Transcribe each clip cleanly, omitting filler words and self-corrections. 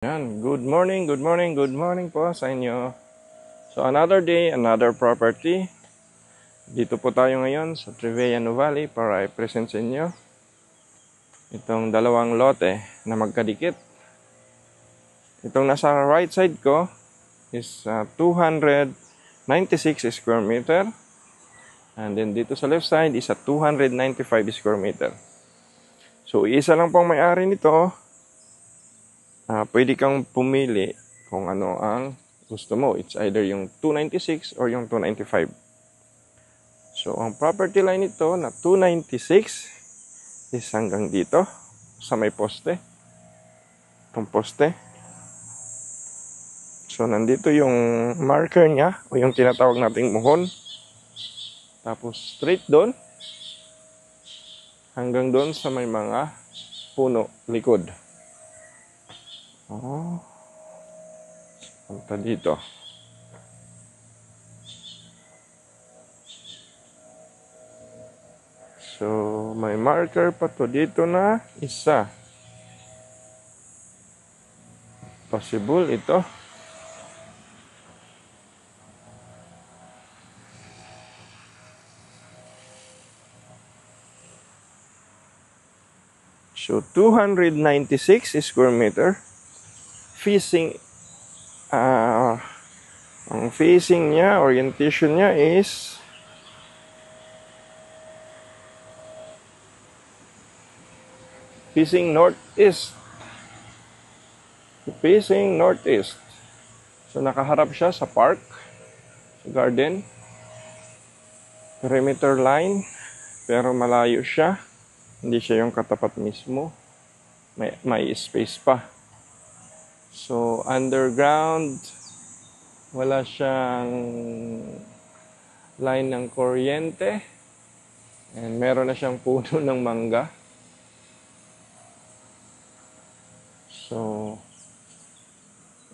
Yan, good morning po sa inyo. So another day, another property. Dito po tayo ngayon sa Trevellano Valley para i-present sa inyo itong dalawang lote na magkadikit. Itong nasa right side ko is 296 square meter. And then dito sa left side is 295 square meter. So isa lang pong may-ari nito. Pwede kang pumili kung ano ang gusto mo. It's either yung 296 or yung 295. So, ang property line nito na 296 is hanggang dito sa may poste. Itong poste. So, nandito yung marker niya o yung tinatawag nating muhon. Tapos, straight doon hanggang doon sa may mga puno likod. Punta dito. So, may marker pa to dito na isa. Possible ito. So, 296 square meter. Facing ang facing niya, orientation niya is facing northeast. Facing northeast. So nakaharap siya sa park, sa garden. Perimeter line, pero malayo siya. Hindi siya yung katapat mismo. May space pa. So, underground, wala siyang line ng kuryente. And meron na siyang puno ng mangga. So,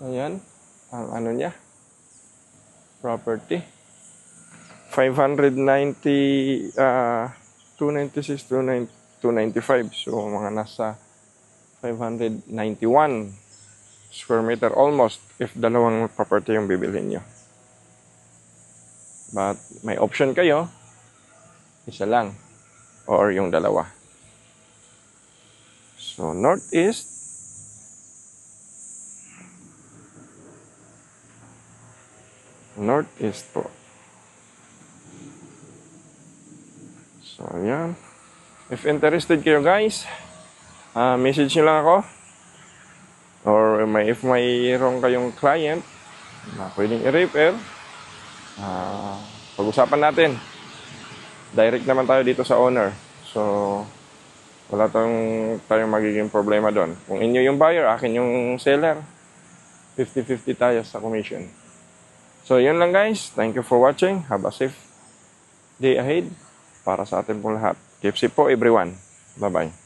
ayan, ang ano niya, property. 590, 296, 295. So, mga nasa 591 square meter almost if dalawang property yung bibilhin nyo. But may option kayo, isa lang or yung dalawa. So northeast, po. So yan, if interested kayo guys, message nyo lang ako. Or if mayroon kayong client na pwedeng i-repair, pag-usapan natin. Direct naman tayo dito sa owner. So, wala tayong magiging problema doon. Kung inyo yung buyer, akin yung seller, 50-50 tayo sa commission. So, yun lang guys. Thank you for watching. Have a safe day ahead para sa atin pong lahat. Keep safe po everyone. Bye-bye.